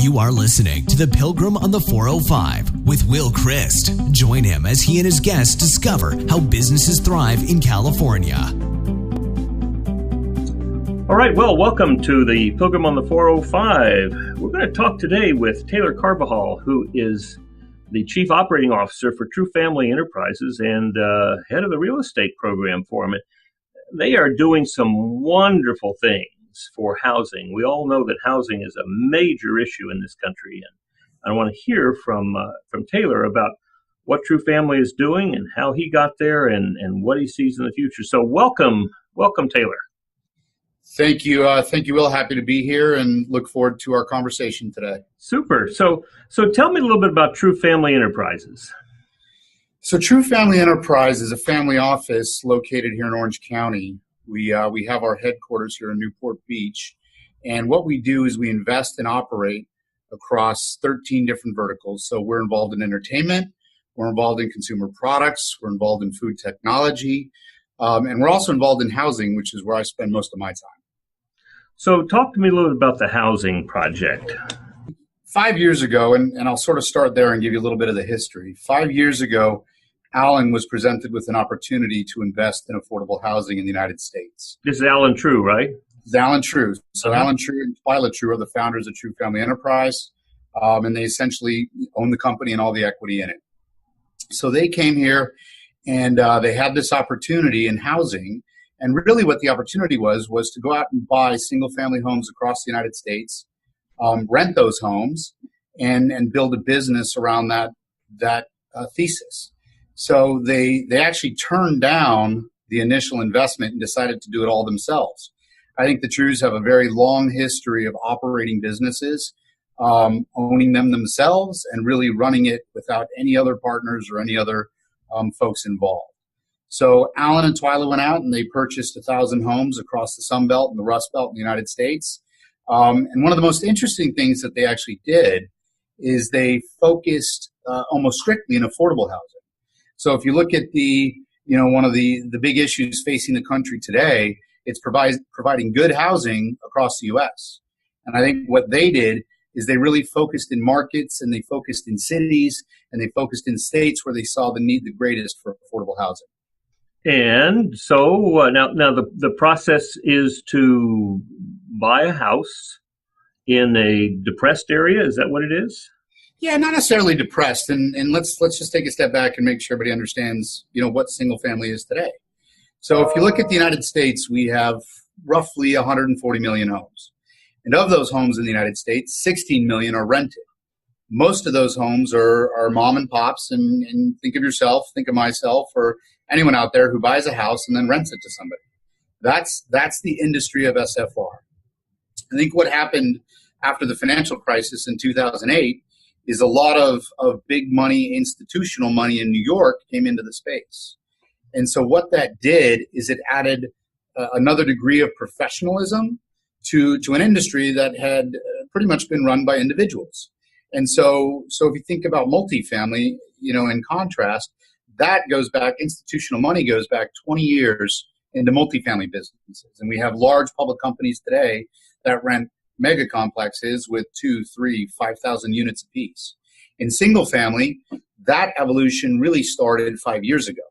You are listening to The Pilgrim on the 405 with Will Christ. Join him as he and his guests discover how businesses thrive in California. All right, well, welcome to The Pilgrim on the 405. We're going to talk today with Taylor Carvajal, who is the Chief Operating Officer for True Family Enterprises and head of the real estate program for them. They are doing some wonderful things for housing. We all know that housing is a major issue in this country, and I want to hear from Taylor about what True Family is doing and how he got there and what he sees in the future. So welcome, Taylor. Thank you, Will. Happy to be here and look forward to our conversation today. Super. So tell me a little bit about True Family Enterprises. So True Family Enterprise is a family office located here in Orange County. We have our headquarters here in Newport Beach, and what we do is we invest and operate across 13 different verticals. So we're involved in entertainment, we're involved in consumer products, we're involved in food technology, and we're also involved in housing, which is where I spend most of my time. So talk to me a little bit about the housing project. 5 years ago, and I'll sort of start there and give you a little bit of the history. 5 years ago, Alan was presented with an opportunity to invest in affordable housing in the United States. This is Alan True, right? This is Alan True. So Alan True and Twyla True are the founders of True Family Enterprise, and they essentially own the company and all the equity in it. So they came here, and they had this opportunity in housing, and really what the opportunity was to go out and buy single-family homes across the United States, rent those homes, and build a business around that thesis. So they actually turned down the initial investment and decided to do it all themselves. I think the Trues have a very long history of operating businesses, owning them themselves, and really running it without any other partners or any other folks involved. So Alan and Twyla went out and they purchased 1,000 homes across the Sun Belt and the Rust Belt in the United States. And one of the most interesting things that they actually did is they focused almost strictly in affordable housing. So if you look at one of the big issues facing the country today, it's providing good housing across the U.S. And I think what they did is they really focused in markets, and they focused in cities, and they focused in states where they saw the need the greatest for affordable housing. And so now the process is to buy a house in a depressed area. Is that what it is? Yeah, not necessarily depressed. And let's just take a step back and make sure everybody understands, what single family is today. So if you look at the United States, we have roughly 140 million homes. And of those homes in the United States, 16 million are rented. Most of those homes are mom and pops, and think of yourself, think of myself, or anyone out there who buys a house and then rents it to somebody. That's the industry of SFR. I think what happened after the financial crisis in 2008 is a lot of big money, institutional money in New York came into the space. And so what that did is it added another degree of professionalism to an industry that had pretty much been run by individuals. And so if you think about multifamily, in contrast, that goes back, institutional money goes back 20 years into multifamily businesses. And we have large public companies today that rent mega complexes with 2, 3, 5,000 units apiece. In single family, that evolution really started 5 years ago.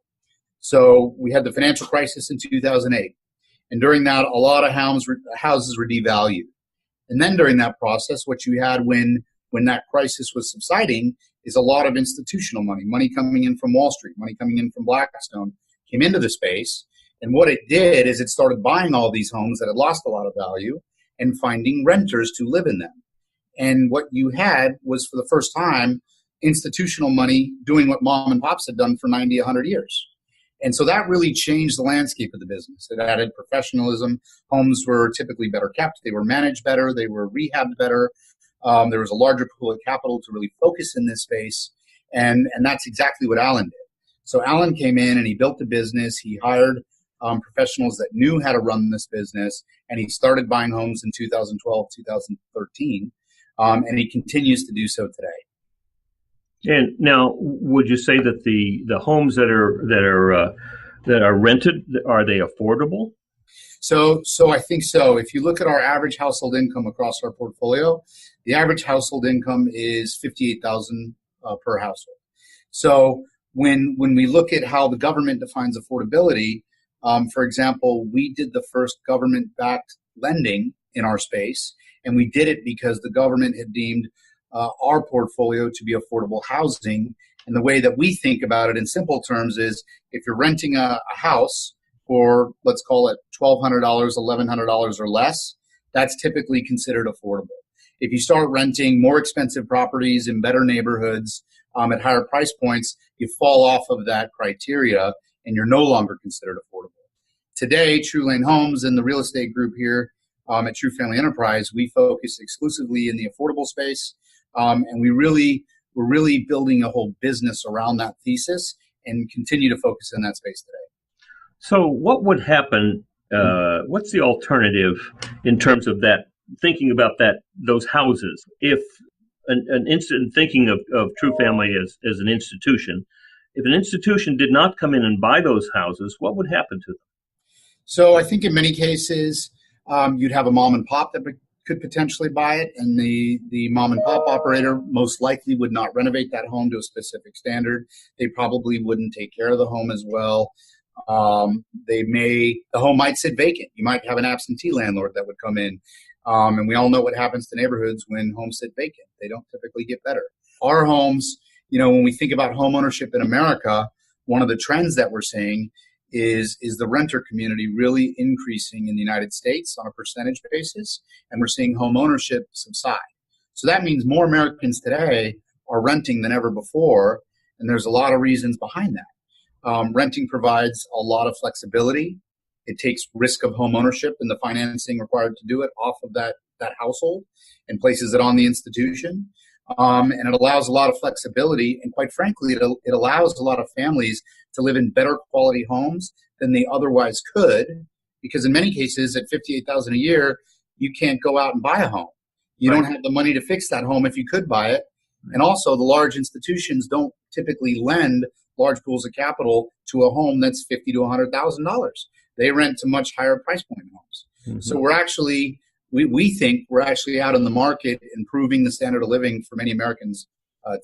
So we had the financial crisis in 2008. And during that, a lot of houses were devalued. And then during that process, what you had when that crisis was subsiding is a lot of institutional money coming in from Wall Street, money coming in from Blackstone, came into the space. And what it did is it started buying all these homes that had lost a lot of value and finding renters to live in them. And what you had was, for the first time, institutional money doing what mom and pops had done for 90, 100 years. And so that really changed the landscape of the business. It added professionalism. Homes were typically better kept. They were managed better. They were rehabbed better. There was a larger pool of capital to really focus in this space. And that's exactly what Alan did. So Alan came in and he built the business. He hired professionals that knew how to run this business. And he started buying homes in 2012, 2013. And he continues to do so today. And now, would you say that the homes that are rented, are they affordable? So I think so. If you look at our average household income across our portfolio, the average household income is $58,000 per household. So when we look at how the government defines affordability, for example, we did the first government-backed lending in our space, and we did it because the government had deemed our portfolio to be affordable housing. And the way that we think about it in simple terms is if you're renting a house for, let's call it $1,200, $1,100 or less, that's typically considered affordable. If you start renting more expensive properties in better neighborhoods at higher price points, you fall off of that criteria and you're no longer considered affordable. Today, TrueLane Homes and the real estate group here at True Family Enterprise, we focus exclusively in the affordable space, and we're really building a whole business around that thesis and continue to focus in that space today. So what would happen, what's the alternative in terms of that, thinking about those houses? If an instant thinking of True Family as an institution, if an institution did not come in and buy those houses, what would happen to them? So I think in many cases, you'd have a mom and pop that could potentially buy it, and the mom and pop operator most likely would not renovate that home to a specific standard. They probably wouldn't take care of the home as well. The home might sit vacant. You might have an absentee landlord that would come in. And we all know what happens to neighborhoods when homes sit vacant. They don't typically get better. Our homes, when we think about home ownership in America, one of the trends that we're seeing is the renter community really increasing in the United States on a percentage basis, and we're seeing home ownership subside. So that means more Americans today are renting than ever before, and there's a lot of reasons behind that. Renting provides a lot of flexibility. It takes risk of home ownership and the financing required to do it off of that household and places it on the institution. And it allows a lot of flexibility. And quite frankly, it allows a lot of families to live in better quality homes than they otherwise could, because in many cases at $58,000 a year, you can't go out and buy a home. You don't have the money to fix that home if you could buy it. And also the large institutions don't typically lend large pools of capital to a home that's $50,000 to $100,000. They rent to much higher price point homes. Mm-hmm. So we're actually, we think we're actually out in the market improving the standard of living for many Americans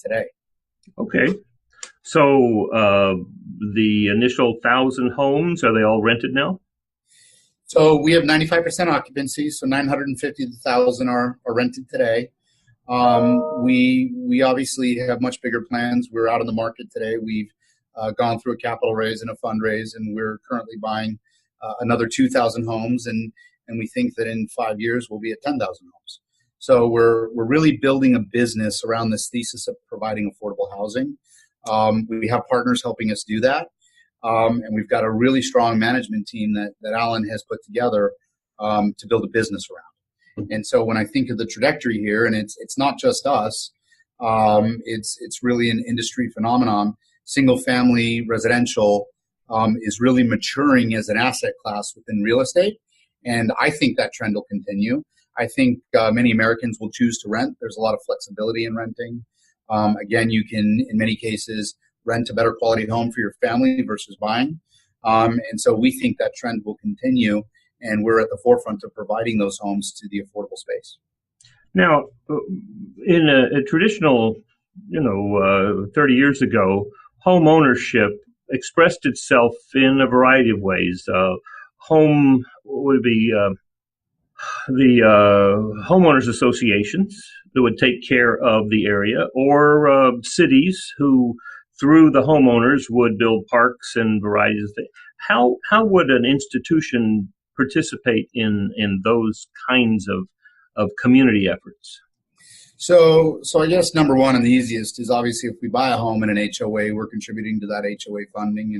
today. Okay. So the initial 1,000 homes, are they all rented now? So we have 95% occupancy, so 950 to 1,000 are rented today. We obviously have much bigger plans. We're out in the market today. We've gone through a capital raise and a fundraise, and we're currently buying another 2,000 homes, and we think that in 5 years we'll be at 10,000 homes. So we're really building a business around this thesis of providing affordable housing. We have partners helping us do that, and we've got a really strong management team that Alan has put together to build a business around. And so when I think of the trajectory here, and it's not just us, it's really an industry phenomenon. Single family residential is really maturing as an asset class within real estate. And I think that trend will continue. I think many Americans will choose to rent. There's a lot of flexibility in renting. Again, you can, in many cases, rent a better quality home for your family versus buying. And so we think that trend will continue, and we're at the forefront of providing those homes to the affordable space. Now, in a traditional, 30 years ago, home ownership expressed itself in a variety of ways. Home would be the homeowners associations that would take care of the area, or cities who, through the homeowners, would build parks and varieties of things. How would an institution participate in those kinds of community efforts? So I guess number one and the easiest is obviously if we buy a home in an HOA, we're contributing to that HOA funding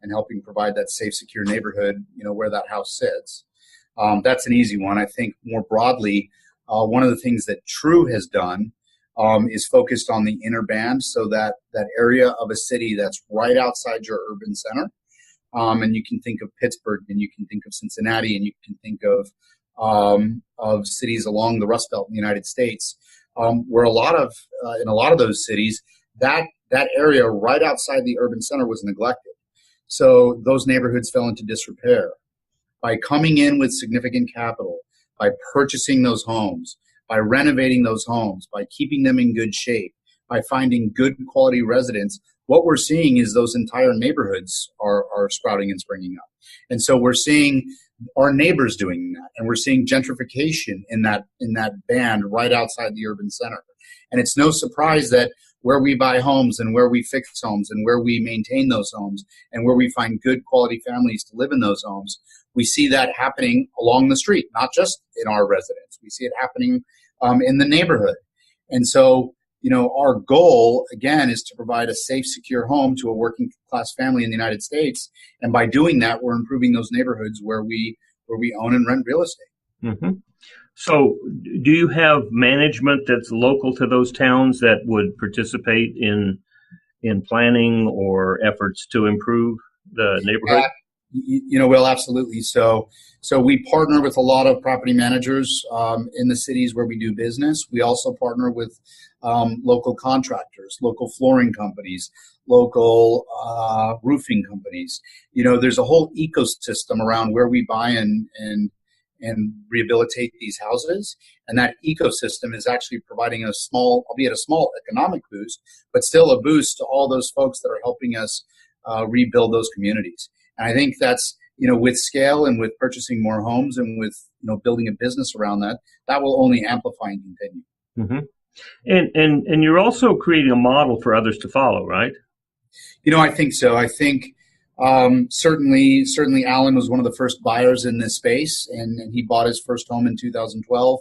and helping provide that safe, secure neighborhood, where that house sits. That's an easy one. I think more broadly, one of the things that True has done is focused on the inner band, so that area of a city that's right outside your urban center. And you can think of Pittsburgh, and you can think of Cincinnati, and you can think of cities along the Rust Belt in the United States, where in a lot of those cities, that area right outside the urban center was neglected. So those neighborhoods fell into disrepair. by coming in with significant capital, by purchasing those homes, by renovating those homes, by keeping them in good shape, by finding good quality residents, what we're seeing is those entire neighborhoods are sprouting and springing up. And so we're seeing our neighbors doing that, and we're seeing gentrification in that band right outside the urban center. And it's no surprise that where we buy homes and where we fix homes and where we maintain those homes and where we find good quality families to live in those homes, we see that happening along the street, not just in our residence. We see it happening in the neighborhood. And so, our goal, again, is to provide a safe, secure home to a working class family in the United States. And by doing that, we're improving those neighborhoods where we own and rent real estate. Mm-hmm. So do you have management that's local to those towns that would participate in planning or efforts to improve the neighborhood? Will, absolutely. So we partner with a lot of property managers in the cities where we do business. We also partner with local contractors, local flooring companies, local roofing companies. There's a whole ecosystem around where we buy and rehabilitate these houses. And that ecosystem is actually providing a small, albeit a small economic boost, but still a boost to all those folks that are helping us rebuild those communities. And I think that's, with scale and with purchasing more homes and with, building a business around that, that will only amplify and continue. Mm-hmm. And you're also creating a model for others to follow, right? I think so. I think certainly Alan was one of the first buyers in this space, and he bought his first home in 2012,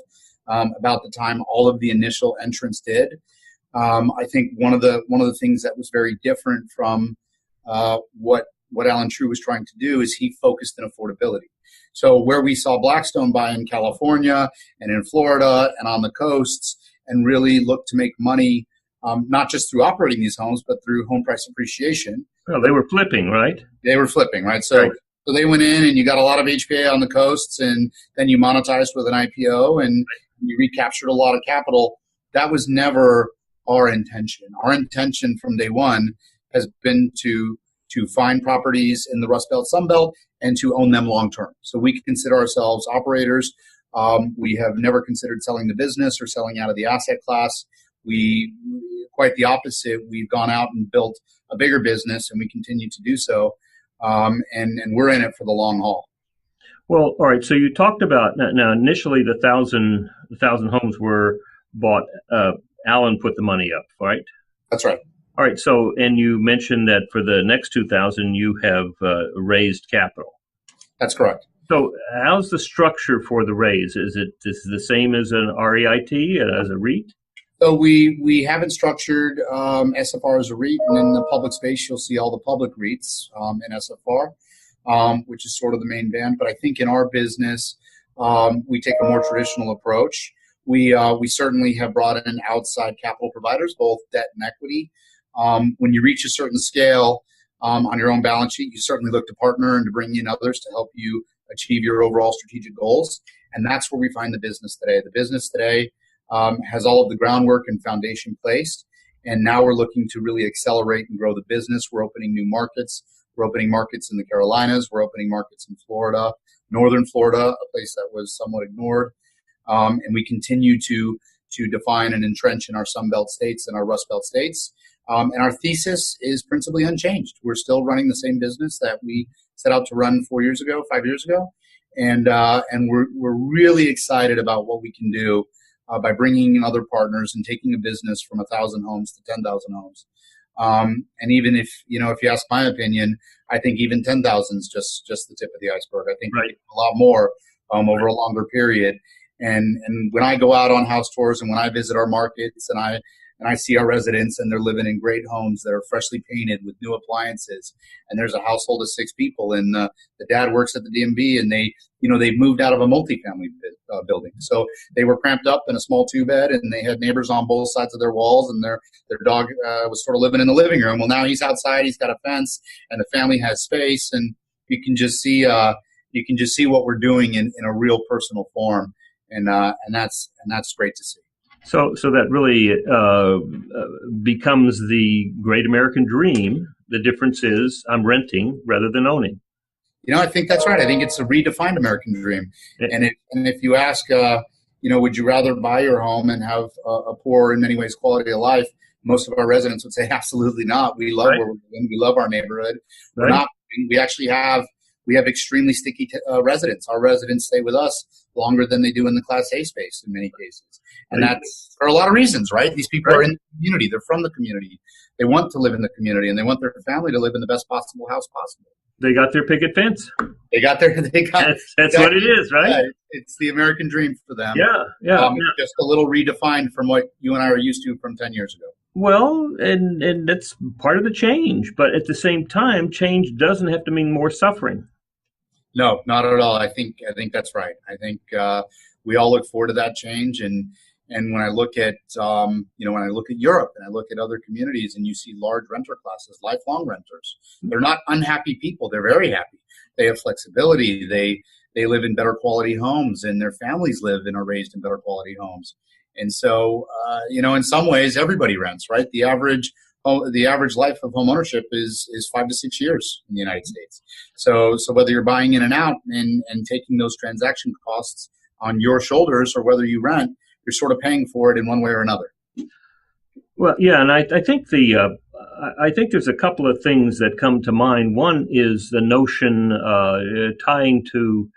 about the time all of the initial entrants did. I think one of the things that was very different from what Alan True was trying to do is he focused on affordability. So where we saw Blackstone buy in California and in Florida and on the coasts and really look to make money, not just through operating these homes, but through home price appreciation. Well, they were flipping, right? They were flipping, right? So they went in and you got a lot of HPA on the coasts, and then you monetized with an IPO and you recaptured a lot of capital. That was never our intention. Our intention from day one has been to find properties in the Rust Belt, Sun Belt, and to own them long term. So we consider ourselves operators. We have never considered selling the business or selling out of the asset class. We, quite the opposite, we've gone out and built a bigger business, and we continue to do so. And we're in it for the long haul. Well, all right. So you talked about now initially the thousand homes were bought. Alan put the money up, right? That's right. All right. So, and you mentioned that for the next 2,000, you have raised capital. That's correct. So how's the structure for the raise? Is it the same as an REIT, as a REIT? So we haven't structured SFR as a REIT, and in the public space, you'll see all the public REITs in SFR, which is sort of the main band. But I think in our business, we take a more traditional approach. We certainly have brought in outside capital providers, both debt and equity. When you reach a certain scale on your own balance sheet, you certainly look to partner and to bring in others to help you achieve your overall strategic goals. And that's where we find the business today. The business today has all of the groundwork and foundation placed. And now we're looking to really accelerate and grow the business. We're opening new markets. We're opening markets in the Carolinas. We're opening markets in Florida, northern Florida, a place that was somewhat ignored. And we continue to define and entrench in our Sun Belt states and our Rust Belt states. And our thesis is principally unchanged. We're still running the same business that we set out to run 5 years ago. And we're really excited about what we can do by bringing in other partners and taking a business from 1,000 homes to 10,000 homes. And even if you ask my opinion, I think even 10,000 is just the tip of the iceberg. I think we can do a lot more over a longer period. And when I go out on house tours and when I visit our markets and I see our residents and they're living in great homes that are freshly painted with new appliances, and there's a household of 6 people, and the dad works at the DMV, and they've moved out of a multifamily building, so they were cramped up in a small 2-bed, and they had neighbors on both sides of their walls, and their dog was sort of living in the living room. Well, now he's outside, he's got a fence, and the family has space, and you can just see what we're doing in a real personal form, and that's great to see. So that really becomes the great American dream. The difference is I'm renting rather than owning. I think that's right. I think it's a redefined American dream. And if you ask, would you rather buy your home and have a poor, in many ways, quality of life? Most of our residents would say, absolutely not. We love where we're living. We love our neighborhood. We're not. We actually have extremely sticky residents. Our residents stay with us longer than they do in the Class A space in many cases. And that's for a lot of reasons, right? These people are in the community. They're from the community. They want to live in the community, and they want their family to live in the best possible house possible. They got their picket fence. That's what it is, right? Yeah, it's the American dream for them. Yeah. Just a little redefined from what you and I are used to from 10 years ago. Well, and that's part of the change. But at the same time, change doesn't have to mean more suffering. No, not at all. I think that's right. I think we all look forward to that change. And when I look at Europe and I look at other communities, and you see large renter classes, lifelong renters, they're not unhappy people. They're very happy. They have flexibility. They live in better quality homes, and their families live and are raised in better quality homes. And so, in some ways, everybody rents, right? The average life of home ownership is 5 to 6 years in the United States. So whether you're buying in and out and taking those transaction costs on your shoulders, or whether you rent, you're sort of paying for it in one way or another. Well, yeah, and I think I think there's a couple of things that come to mind. One is the notion tying to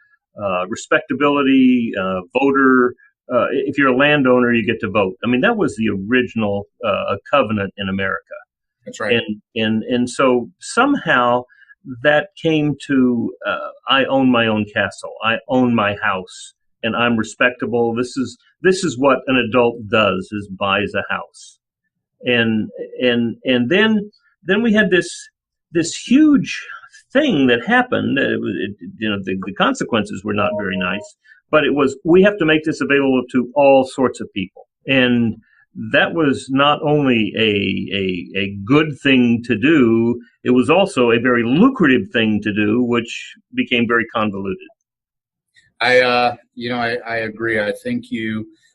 respectability, voter. If you're a landowner, you get to vote. I mean, that was the original covenant in America. That's right. And so somehow that came to I own my own castle. I own my house, and I'm respectable. This is what an adult does: is buys a house. And then we had this huge thing that happened. The consequences were not very nice, but it was, we have to make this available to all sorts of people. And that was not only a good thing to do, it was also a very lucrative thing to do, which became very convoluted. I agree. I think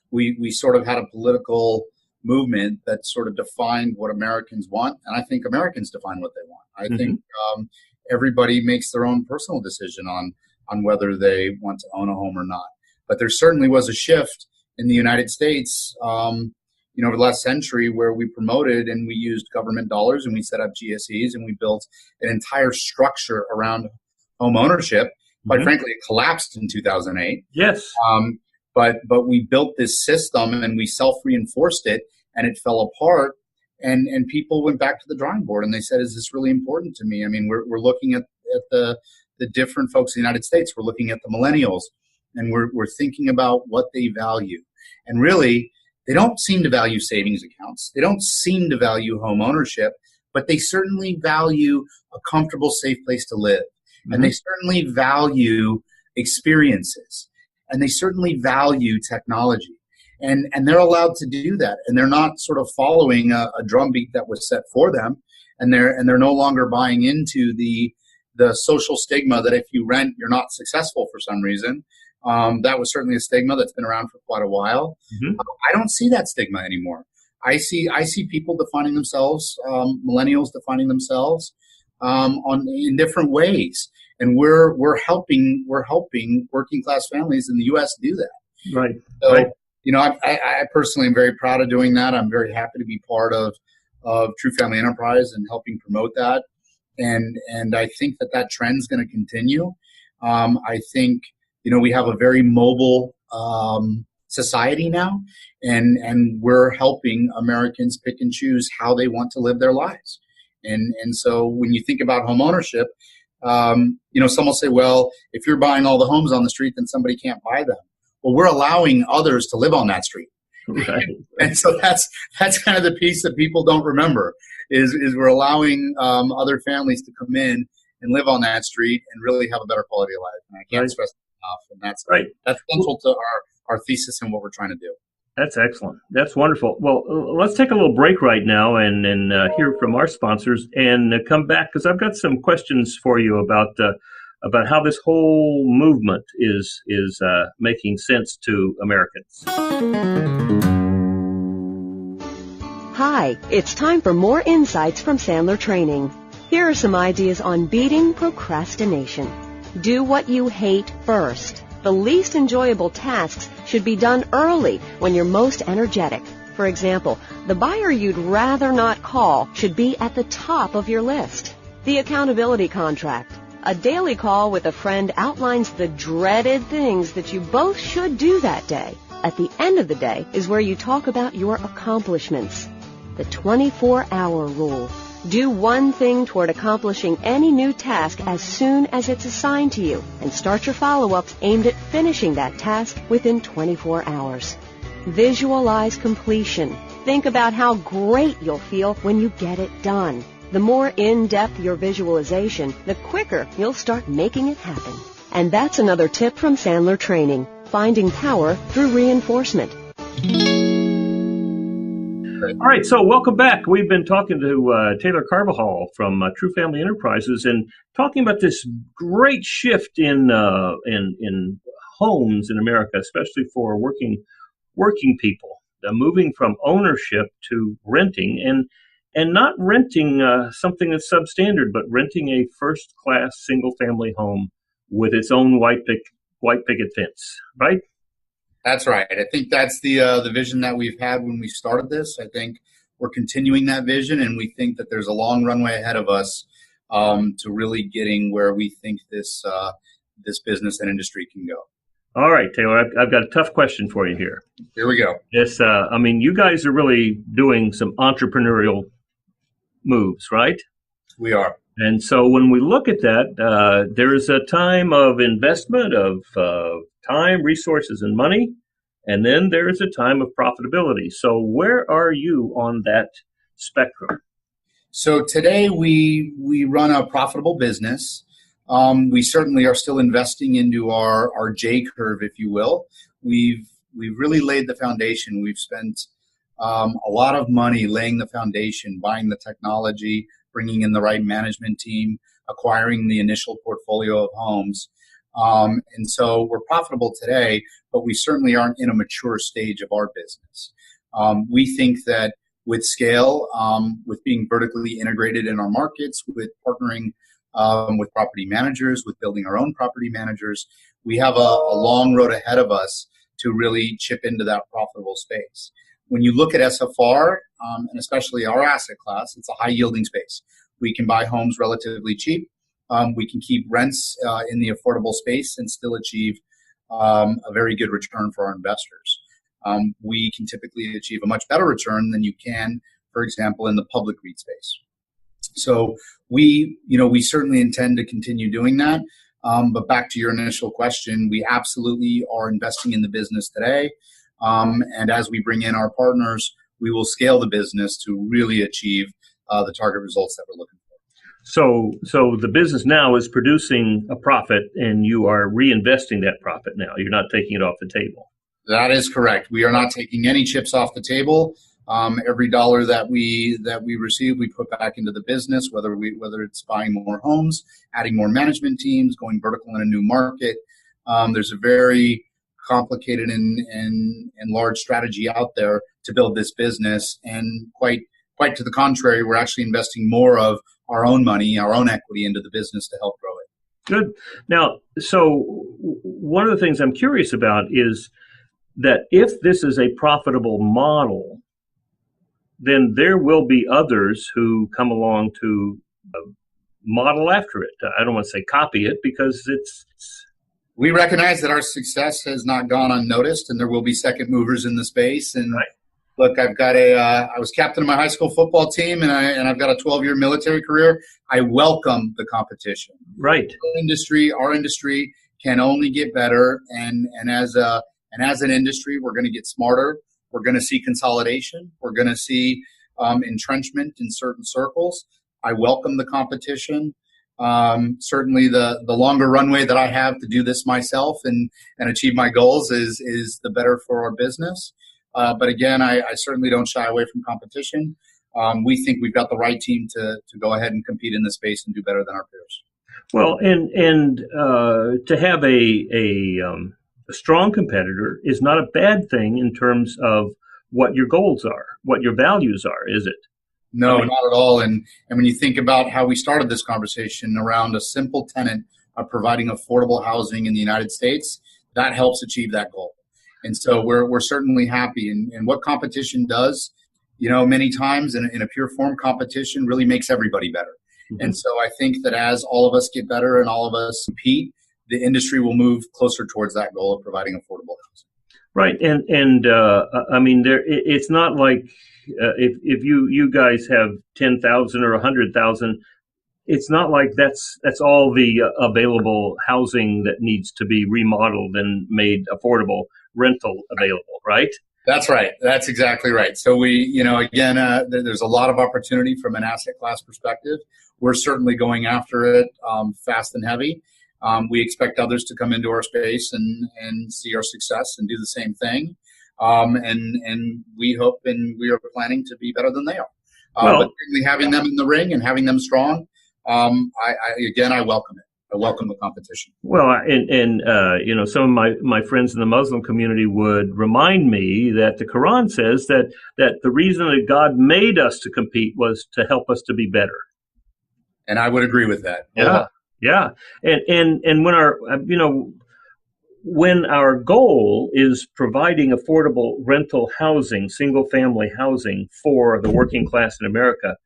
we sort of had a political movement that sort of defined what Americans want, and I think Americans define what they want. I think everybody makes their own personal decision on whether they want to own a home or not. But there certainly was a shift in the United States, over the last century, where we promoted and we used government dollars and we set up GSEs and we built an entire structure around home ownership. Quite frankly, it collapsed in 2008. Yes. But we built this system and we self-reinforced it, and it fell apart. And people went back to the drawing board and they said, "Is this really important to me?" I mean, we're looking at the different folks in the United States. We're looking at the millennials, and we're thinking about what they value. And really, they don't seem to value savings accounts. They don't seem to value home ownership, but they certainly value a comfortable, safe place to live. And they certainly value experiences. And they certainly value technology. And they're allowed to do that. And they're not sort of following a drumbeat that was set for them. And they're no longer buying into the social stigma that if you rent, you're not successful for some reason. That was certainly a stigma that's been around for quite a while. I don't see that stigma anymore. I see people defining themselves, millennials defining themselves in different ways, and we're helping working class families in the U.S. do that. Right. So, right. I personally am very proud of doing that. I'm very happy to be part of True Family Enterprise and helping promote that. And I think that trend's going to continue. I think we have a very mobile society now, and we're helping Americans pick and choose how they want to live their lives. And so when you think about home ownership, some will say, well, if you're buying all the homes on the street, then somebody can't buy them. Well, we're allowing others to live on that street. Right. And so that's kind of the piece that people don't remember is we're allowing other families to come in and live on that street and really have a better quality of life. And I can't stress that enough. And that's central to our thesis and what we're trying to do. That's excellent. That's wonderful. Well, let's take a little break right now and hear from our sponsors and come back, because I've got some questions for you about how this whole movement is making sense to Americans. Hi, it's time for more insights from Sandler Training. Here are some ideas on beating procrastination. Do what you hate first. The least enjoyable tasks should be done early when you're most energetic. For example, the buyer you'd rather not call should be at the top of your list. The accountability contract. A daily call with a friend outlines the dreaded things that you both should do that day. At the end of the day is where you talk about your accomplishments. The 24-hour rule. Do one thing toward accomplishing any new task as soon as it's assigned to you, and start your follow-ups aimed at finishing that task within 24 hours. Visualize completion. Think about how great you'll feel when you get it done. The more in-depth your visualization, the quicker you'll start making it happen. And that's another tip from Sandler Training, finding power through reinforcement. All right, so welcome back. We've been talking to Taylor Carvajal from True Family Enterprises and talking about this great shift in homes in America, especially for working people, moving from ownership to renting, and not renting something that's substandard, but renting a first-class single-family home with its own white picket fence, right? That's right. I think that's the vision that we've had when we started this. I think we're continuing that vision, and we think that there's a long runway ahead of us to really getting where we think this business and industry can go. All right, Taylor, I've got a tough question for you here. Here we go. Yes, you guys are really doing some entrepreneurial moves, right? We are. And so when we look at that, there is a time of investment of time, resources, and money, and then there is a time of profitability. So where are you on that spectrum? So today we run a profitable business. We certainly are still investing into our J curve, if you will. We've really laid the foundation. We've spent a lot of money laying the foundation, buying the technology, bringing in the right management team, acquiring the initial portfolio of homes. And so we're profitable today, but we certainly aren't in a mature stage of our business. We think that with scale, with being vertically integrated in our markets, with partnering with property managers, with building our own property managers, we have a long road ahead of us to really chip into that profitable space. When you look at SFR, and especially our asset class, it's a high-yielding space. We can buy homes relatively cheap. We can keep rents in the affordable space and still achieve a very good return for our investors. We can typically achieve a much better return than you can, for example, in the public REIT space. So we certainly intend to continue doing that. But back to your initial question, we absolutely are investing in the business today. And as we bring in our partners, we will scale the business to really achieve the target results that we're looking for. So the business now is producing a profit, and you are reinvesting that profit now. You're not taking it off the table. That is correct. We are not taking any chips off the table. Every dollar that we receive, we put back into the business, whether it's buying more homes, adding more management teams, going vertical in a new market. There's a very complicated and large strategy out there to build this business, and quite to the contrary, we're actually investing more of our own money, our own equity into the business to help grow it. Good. Now, so one of the things I'm curious about is that if this is a profitable model, then there will be others who come along to model after it. I don't want to say copy it, because it's we recognize that our success has not gone unnoticed, and there will be second movers in the space. And right. Look, I've got I was captain of my high school football team, and I've got a 12-year military career. I welcome the competition. Right. Our industry can only get better, and as an industry, we're going to get smarter. We're going to see consolidation. We're going to see entrenchment in certain circles. I welcome the competition. Certainly the longer runway that I have to do this myself and achieve my goals is the better for our business. But again, I certainly don't shy away from competition. We think we've got the right team to go ahead and compete in this space and do better than our peers. Well, and to have a strong competitor is not a bad thing in terms of what your goals are, what your values are, is it? No, not at all. And when you think about how we started this conversation around a simple tenet providing affordable housing in the United States, that helps achieve that goal. And so we're certainly happy. And what competition does, many times in a pure form, competition really makes everybody better. Mm-hmm. And so I think that as all of us get better and all of us compete, the industry will move closer towards that goal of providing affordable housing. Right. And I mean, it's not like if you guys have 10,000 or 100,000, it's not like that's all the available housing that needs to be remodeled and made affordable, rental available, right? That's right. That's exactly right. So we, again, there's a lot of opportunity from an asset class perspective. We're certainly going after it fast and heavy. We expect others to come into our space and see our success and do the same thing. And we hope and we are planning to be better than they are. But certainly having them in the ring and having them strong, I welcome it. I welcome the competition. Well, and some of my friends in the Muslim community would remind me that the Quran says that the reason that God made us to compete was to help us to be better. And I would agree with that. Yeah. And when our goal is providing affordable rental housing, single family housing for the working class in America,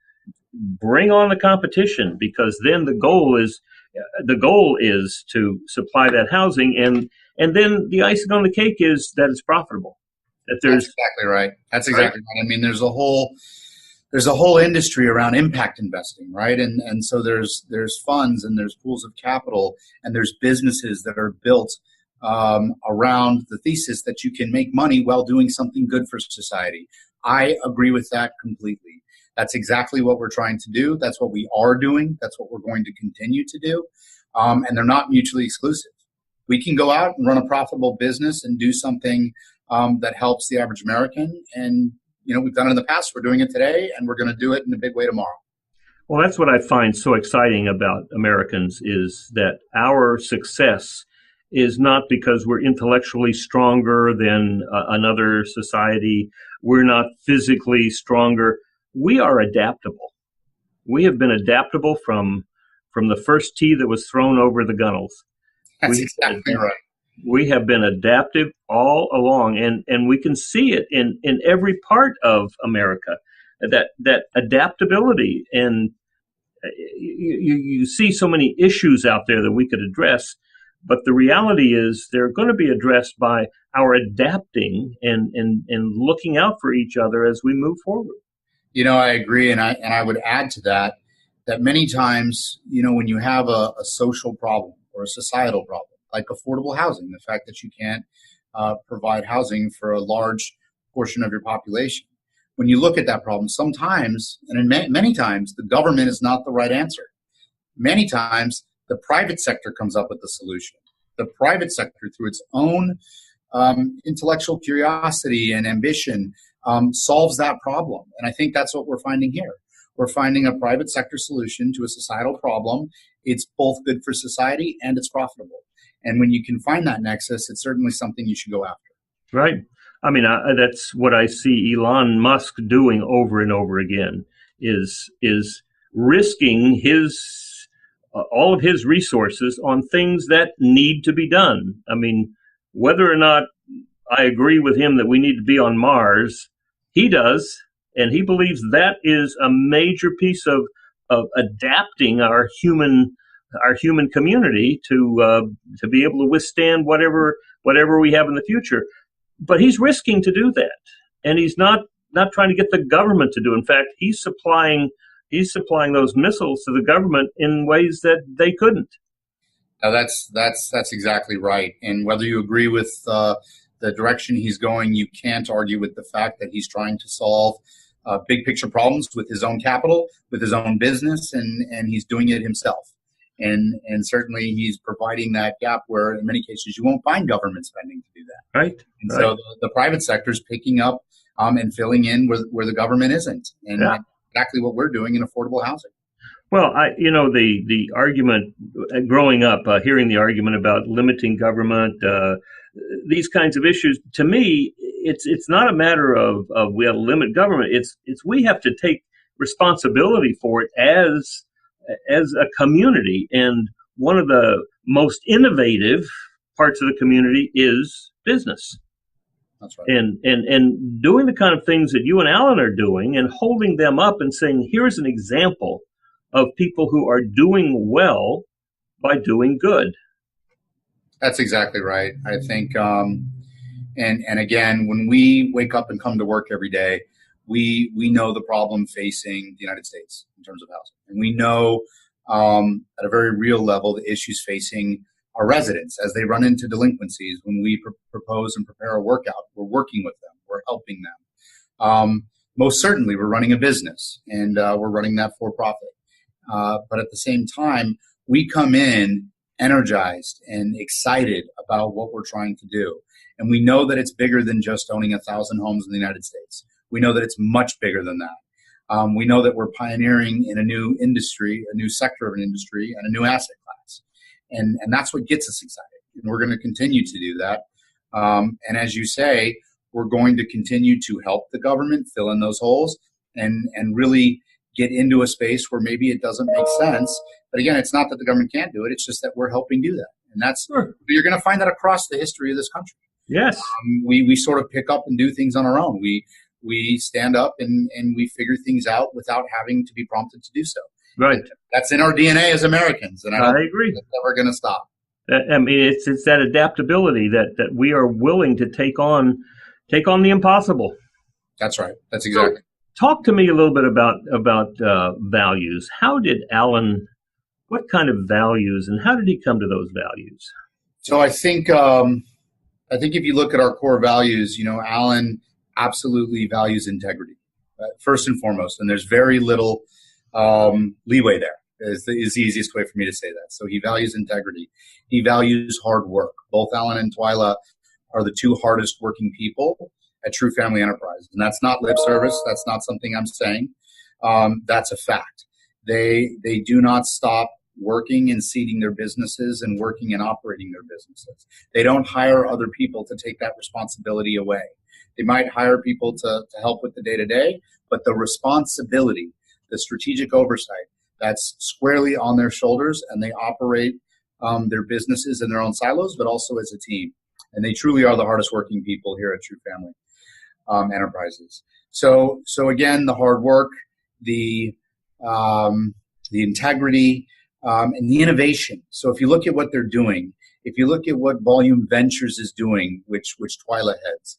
bring on the competition, because then the goal is to supply that housing, and then the icing on the cake is that it's profitable. That's exactly right. That's exactly right. I mean, there's a whole industry around impact investing, right? And so there's funds and there's pools of capital and there's businesses that are built around the thesis that you can make money while doing something good for society. I agree with that completely. That's exactly what we're trying to do. That's what we are doing. That's what we're going to continue to do. And they're not mutually exclusive. We can go out and run a profitable business and do something that helps the average American. And, we've done it in the past. We're doing it today, and we're going to do it in a big way tomorrow. Well, that's what I find so exciting about Americans is that our success is not because we're intellectually stronger than another society. We're not physically stronger. We are adaptable. We have been adaptable from the first tee that was thrown over the gunnels. That's exactly right. We have been adaptive all along, and we can see it in every part of America, that adaptability. And you see so many issues out there that we could address, but the reality is they're going to be addressed by our adapting and looking out for each other as we move forward. I agree, and I would add to that many times, when you have a social problem or a societal problem, like affordable housing, the fact that you can't provide housing for a large portion of your population. When you look at that problem, sometimes, and many times, the government is not the right answer. Many times, the private sector comes up with the solution. The private sector, through its own intellectual curiosity and ambition, solves that problem. And I think that's what we're finding here. We're finding a private sector solution to a societal problem. It's both good for society and it's profitable. And when you can find that nexus, it's certainly something you should go after. Right. I mean, that's what I see Elon Musk doing over and over again, is risking all of his resources on things that need to be done. I mean, whether or not I agree with him that we need to be on Mars, he does, and he believes that is a major piece of adapting our human community to be able to withstand whatever we have in the future. But he's risking to do that, and he's not trying to get the government to do. In fact, he's supplying those missiles to the government in ways that they couldn't. Now that's exactly right. And whether you agree with the direction he's going, you can't argue with the fact that he's trying to solve big picture problems with his own capital, with his own business, and he's doing it himself. And certainly he's providing that gap where in many cases you won't find government spending to do that. Right. And so the private sector is picking up and filling in where the government isn't. And that's exactly what we're doing in affordable housing. Well, the argument growing up, hearing the argument about limiting government, these kinds of issues, to me, it's not a matter of we have to limit government. It's we have to take responsibility for it as a community. And one of the most innovative parts of the community is business. That's right. And doing the kind of things that you and Alan are doing and holding them up and saying, here's an example of people who are doing well by doing good. That's exactly right. I think, and again, when we wake up and come to work every day, we know the problem facing the United States in terms of housing. And we know at a very real level the issues facing our residents as they run into delinquencies. When we propose and prepare a workout, we're working with them, we're helping them. Most certainly, we're running a business, and we're running that for profit. But at the same time, we come in energized and excited about what we're trying to do. And we know that it's bigger than just owning 1,000 homes in the United States. We know that it's much bigger than that. We know that we're pioneering in a new industry, a new sector of an industry, and a new asset class. And that's what gets us excited. And we're going to continue to do that. And as you say, we're going to continue to help the government fill in those holes and really get into a space where maybe it doesn't make sense. But again, it's not that the government can't do it. It's just that we're helping do that. And that's, Sure. You're going to find that across the history of this country. Yes. We sort of pick up and do things on our own. We stand up and we figure things out without having to be prompted to do so. Right. That's in our DNA as Americans. And I agree. It's never going to stop. I mean, it's that adaptability that we are willing to take on the impossible. That's right. That's exactly. So, talk to me a little bit about values. How did Alan, what kind of values, and how did he come to those values? So I think if you look at our core values, Alan absolutely values integrity, first and foremost, and there's very little leeway there. Is the easiest way for me to say that. So he values integrity. He values hard work. Both Alan and Twyla are the two hardest working people at True Family Enterprise. And that's not lip service. That's not something I'm saying. That's a fact. They do not stop working and seeding their businesses and working and operating their businesses. They don't hire other people to take that responsibility away. They might hire people to help with the day-to-day, but the responsibility, the strategic oversight, that's squarely on their shoulders, and they operate their businesses in their own silos, but also as a team. And they truly are the hardest working people here at True Family Enterprises. So again, the hard work, the integrity, and the innovation. So if you look at what they're doing, if you look at what Volume Ventures is doing, which Twyla heads,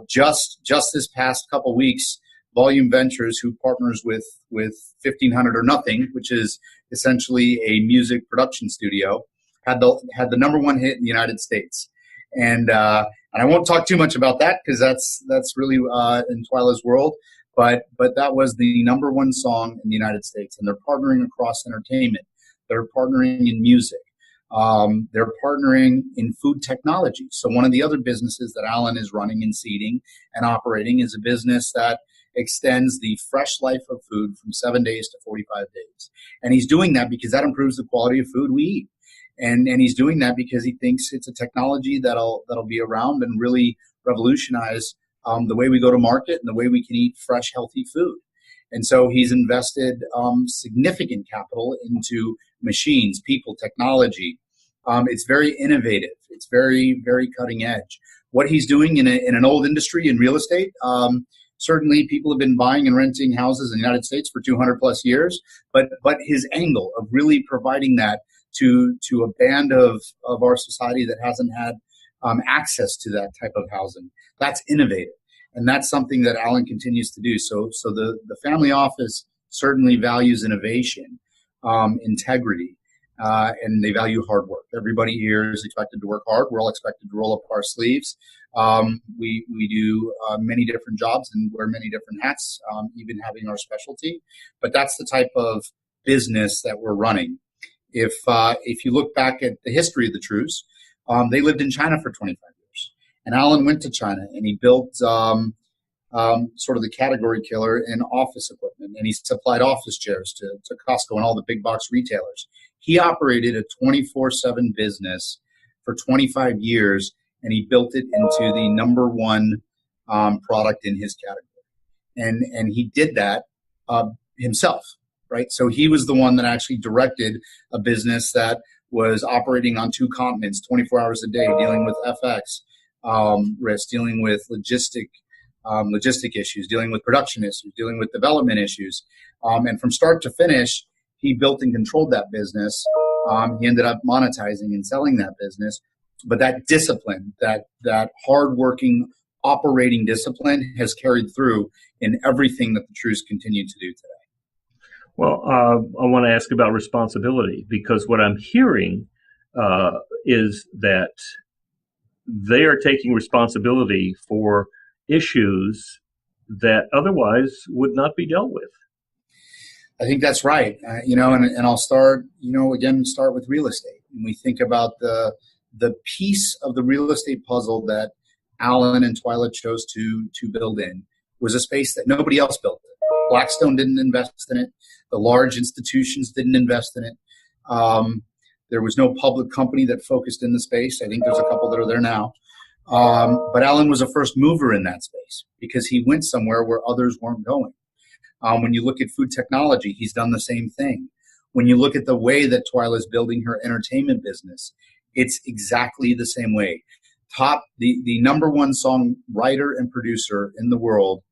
just this past couple weeks, Volume Ventures, who partners with 1500 or Nothing, which is essentially a music production studio, had the number one hit in the United States. And I won't talk too much about that because that's really in Twyla's world. But that was the number one song in the United States, and they're partnering across entertainment. They're partnering in music. They're partnering in food technology. So one of the other businesses that Alan is running and seeding and operating is a business that extends the fresh life of food from 7 days to 45 days. And he's doing that because that improves the quality of food we eat. And he's doing that because he thinks it's a technology that'll be around and really revolutionize the way we go to market and the way we can eat fresh, healthy food. And so he's invested significant capital into machines, people, technology. It's very innovative. It's very, very cutting edge. What he's doing in an old industry in real estate, certainly people have been buying and renting houses in the United States for 200 plus years, but his angle of really providing that to a band of our society that hasn't had access to that type of housing, that's innovative. And that's something that Alan continues to do. So the family office certainly values innovation, integrity, and they value hard work. Everybody here is expected to work hard. We're all expected to roll up our sleeves. We do many different jobs and wear many different hats, even having our specialty. But that's the type of business that we're running. If you look back at the history of the Trues, they lived in China for 25 years. And Alan went to China and he built sort of the category killer in office equipment. And he supplied office chairs to Costco and all the big box retailers. He operated a 24/7 business for 25 years, and he built it into the number one product in his category. And he did that himself, right? So he was the one that actually directed a business that was operating on 2 continents, 24 hours a day, dealing with FX risk, dealing with logistic issues, dealing with production issues, dealing with development issues. And from start to finish, he built and controlled that business. He ended up monetizing and selling that business. But that discipline, that hardworking operating discipline has carried through in everything that the Trues continue to do today. Well, I want to ask about responsibility, because what I'm hearing is that they are taking responsibility for issues that otherwise would not be dealt with. I think that's right. And I'll start with real estate. When we think about the piece of the real estate puzzle that Alan and Twyla chose to build in was a space that nobody else built in. Blackstone didn't invest in it. The large institutions didn't invest in it. There was no public company that focused in the space. I think there's a couple that are there now. But Alan was a first mover in that space because he went somewhere where others weren't going. When you look at food technology, he's done the same thing. When you look at the way that Twyla is building her entertainment business, it's exactly the same way. The number one songwriter and producer in the world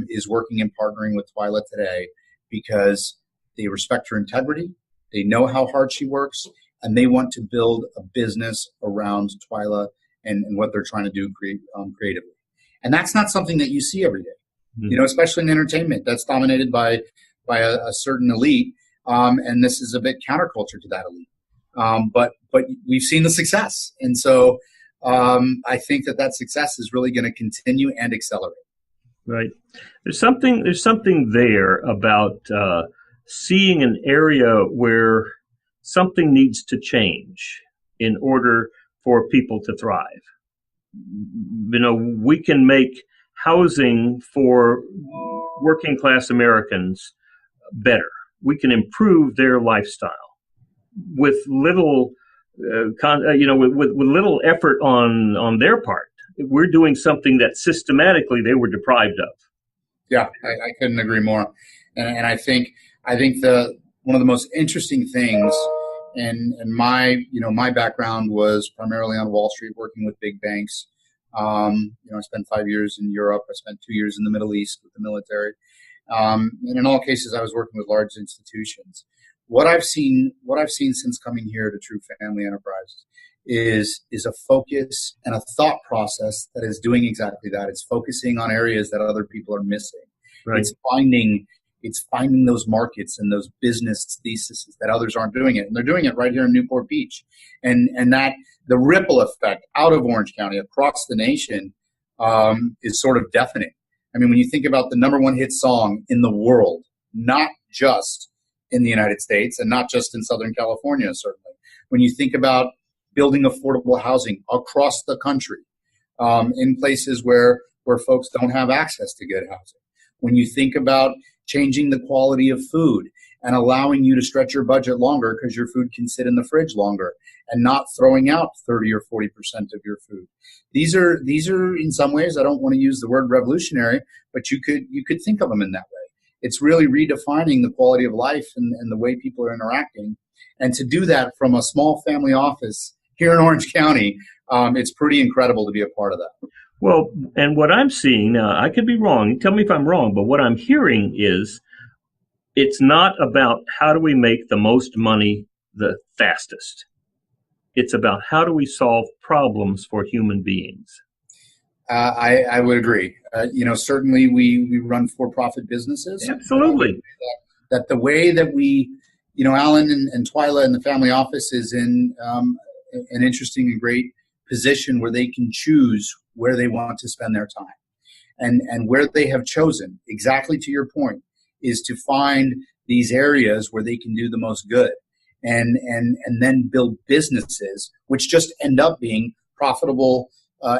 is working and partnering with Twyla today because they respect her integrity, they know how hard she works, and they want to build a business around Twyla and what they're trying to do creatively. And that's not something that you see every day, especially in entertainment. That's dominated by a certain elite, and this is a bit counterculture to that elite. But we've seen the success, and so I think that success is really going to continue and accelerate. Right. There's something there about seeing an area where something needs to change in order for people to thrive. We can make housing for working class Americans better. We can improve their lifestyle with little, with little effort on their part. We're doing something that systematically they were deprived of. Yeah, I couldn't agree more. And I think one of the most interesting things, and my background was primarily on Wall Street, working with big banks. I spent 5 years in Europe. I spent 2 years in the Middle East with the military. And in all cases, I was working with large institutions. What I've seen since coming here to True Family Enterprises is a focus and a thought process that is doing exactly that. It's focusing on areas that other people are missing. Right. It's finding those markets and those business theses that others aren't doing it. And they're doing it right here in Newport Beach. And that the ripple effect out of Orange County across the nation is sort of deafening. I mean, when you think about the number one hit song in the world, not just in the United States and not just in Southern California, certainly. When you think about building affordable housing across the country in places where folks don't have access to good housing. When you think about changing the quality of food and allowing you to stretch your budget longer because your food can sit in the fridge longer and not throwing out 30 or 40% of your food. These are in some ways, I don't want to use the word revolutionary, but you could think of them in that way. It's really redefining the quality of life and the way people are interacting. And to do that from a small family office here in Orange County, it's pretty incredible to be a part of that. Well, and what I'm seeing, I could be wrong, tell me if I'm wrong, but what I'm hearing is it's not about how do we make the most money the fastest. It's about how do we solve problems for human beings. I would agree. Certainly we run for-profit businesses. Absolutely. That the way that we, Alan and Twyla and the family office is in an interesting and great position where they can choose where they want to spend their time. And where they have chosen, exactly to your point, is to find these areas where they can do the most good and then build businesses which just end up being profitable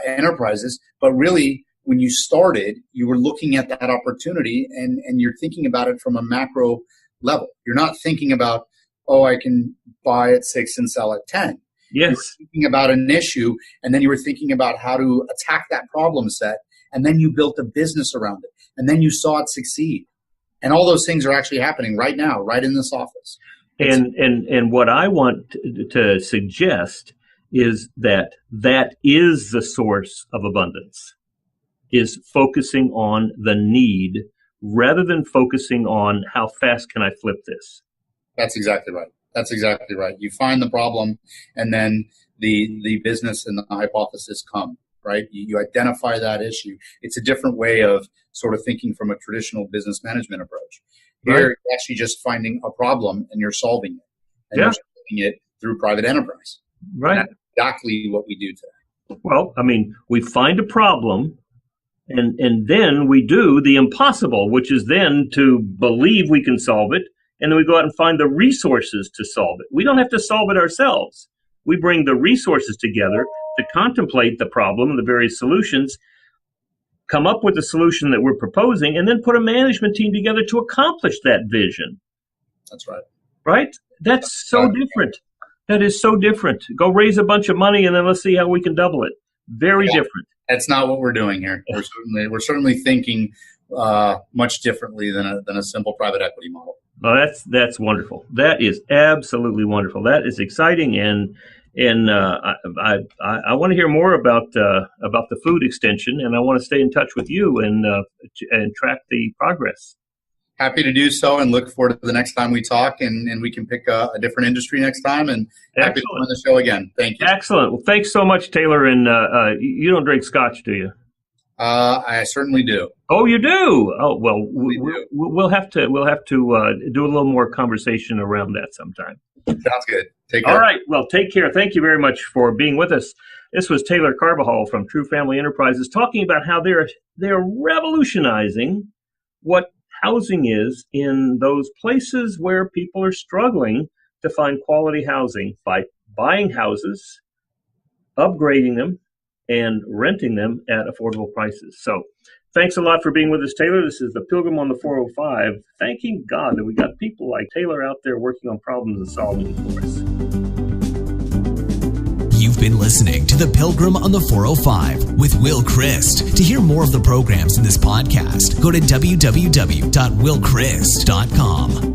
enterprises. But really, when you started, you were looking at that opportunity and you're thinking about it from a macro level. You're not thinking about, I can buy at 6 and sell at 10. Yes. You were thinking about an issue, and then you were thinking about how to attack that problem set, and then you built a business around it, and then you saw it succeed. And all those things are actually happening right now, right in this office. And what I want to suggest is that is the source of abundance, is focusing on the need rather than focusing on how fast can I flip this. That's exactly right. You find the problem, and then the business and the hypothesis come, right? You identify that issue. It's a different way of sort of thinking from a traditional business management approach. Here, Right. you're actually just finding a problem and you're solving it. And Yeah. you're solving it through private enterprise. Right. And that's exactly what we do today. Well, I mean, we find a problem and then we do the impossible, which is then to believe we can solve it. And then we go out and find the resources to solve it. We don't have to solve it ourselves. We bring the resources together to contemplate the problem and the various solutions, come up with the solution that we're proposing, and then put a management team together to accomplish that vision. That's right. Right? That's so different. That is so different. Go raise a bunch of money and then let's see how we can double it. Very different. That's not what we're doing here. We're certainly thinking much differently than a simple private equity model. Oh, that's wonderful. That is absolutely wonderful. That is exciting, and I want to hear more about the food extension, and I want to stay in touch with you and track the progress. Happy to do so, and look forward to the next time we talk, and we can pick a different industry next time. And happy to be on the show again. Thank you. Excellent. Well, thanks so much, Taylor. And you don't drink scotch, do you? I certainly do. Oh, you do? Oh, well, do. we'll have to do a little more conversation around that sometime. Sounds good. Take care. All right. Well, take care. Thank you very much for being with us. This was Taylor Carvajal from True Family Enterprises talking about how they're revolutionizing what housing is in those places where people are struggling to find quality housing by buying houses, upgrading them, and renting them at affordable prices. So thanks a lot for being with us, Taylor. This is the Pilgrim on the 405. Thanking God that we got people like Taylor out there working on problems and solving them for us. You've been listening to The Pilgrim on the 405 with Will Christ. To hear more of the programs in this podcast, go to www.willchrist.com.